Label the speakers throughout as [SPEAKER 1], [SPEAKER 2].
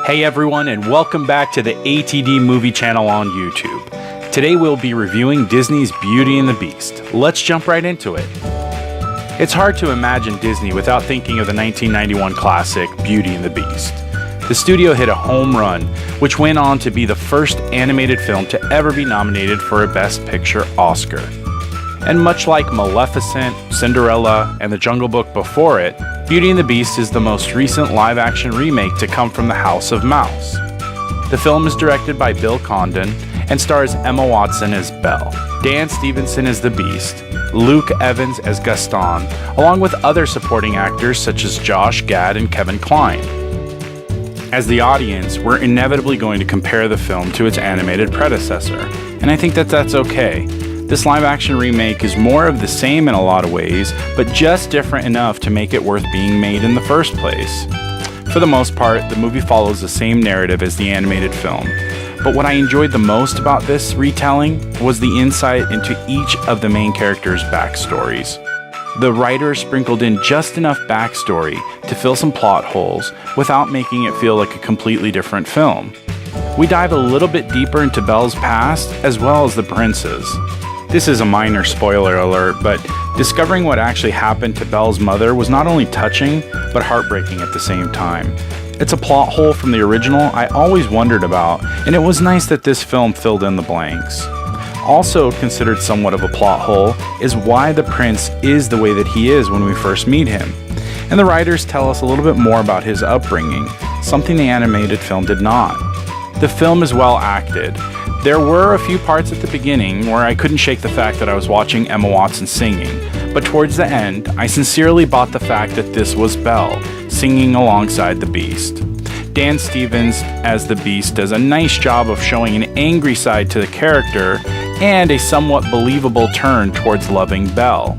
[SPEAKER 1] Hey everyone, and welcome back to the ATD Movie Channel on YouTube. Today we'll be reviewing Disney's Beauty and the Beast. Let's jump right into it. It's hard to imagine Disney without thinking of the 1991 classic Beauty and the Beast. The studio hit a home run, which went on to be the first animated film to ever be nominated for a Best Picture Oscar. And much like Maleficent, Cinderella, and The Jungle Book before it, Beauty and the Beast is the most recent live-action remake to come from the House of Mouse. The film is directed by Bill Condon and stars Emma Watson as Belle, Dan Stevenson as the Beast, Luke Evans as Gaston, along with other supporting actors such as Josh Gad and Kevin Kline. As the audience, we're inevitably going to compare the film to its animated predecessor, and I think that's okay. This live-action remake is more of the same in a lot of ways, but just different enough to make it worth being made in the first place. For the most part, the movie follows the same narrative as the animated film, but what I enjoyed the most about this retelling was the insight into each of the main characters' backstories. The writers sprinkled in just enough backstory to fill some plot holes without making it feel like a completely different film. We dive a little bit deeper into Belle's past as well as the prince's. This is a minor spoiler alert, but discovering what actually happened to Belle's mother was not only touching, but heartbreaking at the same time. It's a plot hole from the original I always wondered about, and it was nice that this film filled in the blanks. Also considered somewhat of a plot hole is why the prince is the way that he is when we first meet him. And the writers tell us a little bit more about his upbringing, something the animated film did not. The film is well acted. There were a few parts at the beginning where I couldn't shake the fact that I was watching Emma Watson singing, but towards the end, I sincerely bought the fact that this was Belle, singing alongside the Beast. Dan Stevens as the Beast does a nice job of showing an angry side to the character and a somewhat believable turn towards loving Belle.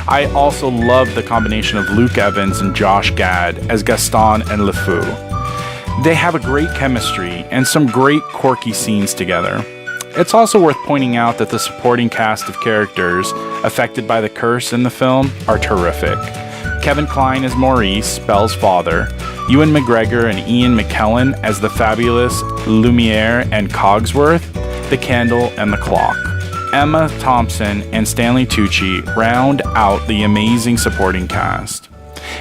[SPEAKER 1] I also love the combination of Luke Evans and Josh Gad as Gaston and LeFou. They have a great chemistry and some great quirky scenes together. It's also worth pointing out that the supporting cast of characters affected by the curse in the film are terrific. Kevin Kline as Maurice, Belle's father, Ewan McGregor and Ian McKellen as the fabulous Lumiere and Cogsworth, the candle and the clock. Emma Thompson and Stanley Tucci round out the amazing supporting cast.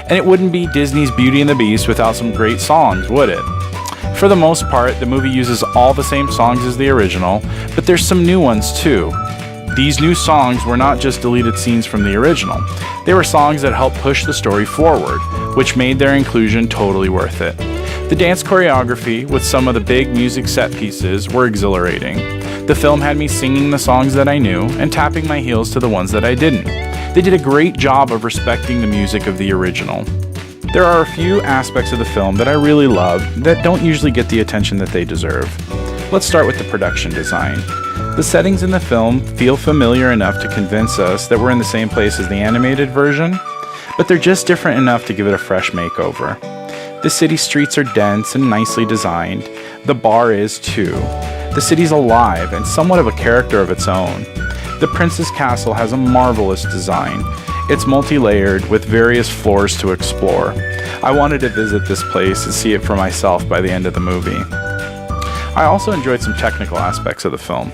[SPEAKER 1] And it wouldn't be Disney's Beauty and the Beast without some great songs, would it? For the most part, the movie uses all the same songs as the original, but there's some new ones too. These new songs were not just deleted scenes from the original. They were songs that helped push the story forward, which made their inclusion totally worth it. The dance choreography, with some of the big music set pieces, were exhilarating. The film had me singing the songs that I knew and tapping my heels to the ones that I didn't. They did a great job of respecting the music of the original. There are a few aspects of the film that I really love that don't usually get the attention that they deserve. Let's start with the production design. The settings in the film feel familiar enough to convince us that we're in the same place as the animated version, but they're just different enough to give it a fresh makeover. The city streets are dense and nicely designed. The bar is too. The city's alive and somewhat of a character of its own. The Prince's Castle has a marvelous design. It's multi-layered with various floors to explore. I wanted to visit this place and see it for myself by the end of the movie. I also enjoyed some technical aspects of the film.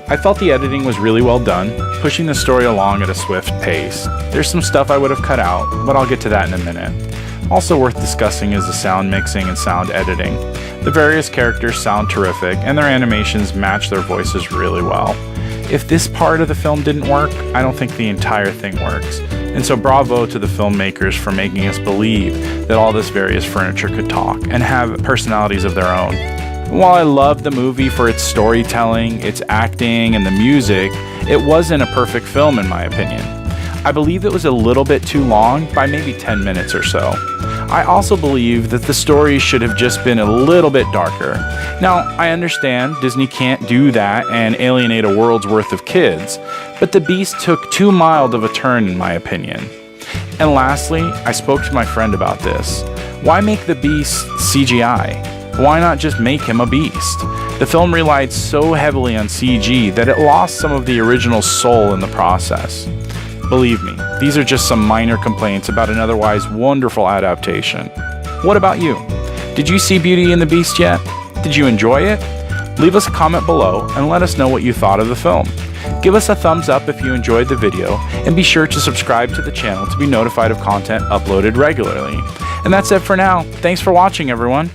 [SPEAKER 1] I felt the editing was really well done, pushing the story along at a swift pace. There's some stuff I would have cut out, but I'll get to that in a minute. Also worth discussing is the sound mixing and sound editing. The various characters sound terrific, and their animations match their voices really well. If this part of the film didn't work, I don't think the entire thing works. And so bravo to the filmmakers for making us believe that all this various furniture could talk and have personalities of their own. While I love the movie for its storytelling, its acting, and the music, it wasn't a perfect film in my opinion. I believe it was a little bit too long, by maybe 10 minutes or so. I also believe that the story should have just been a little bit darker. Now, I understand Disney can't do that and alienate a world's worth of kids, but the Beast took too mild of a turn in my opinion. And lastly, I spoke to my friend about this. Why make the Beast CGI? Why not just make him a beast? The film relied so heavily on CG that it lost some of the original soul in the process. Believe me, these are just some minor complaints about an otherwise wonderful adaptation. What about you? Did you see Beauty and the Beast yet? Did you enjoy it? Leave us a comment below and let us know what you thought of the film. Give us a thumbs up if you enjoyed the video, and be sure to subscribe to the channel to be notified of content uploaded regularly. And that's it for now. Thanks for watching, everyone.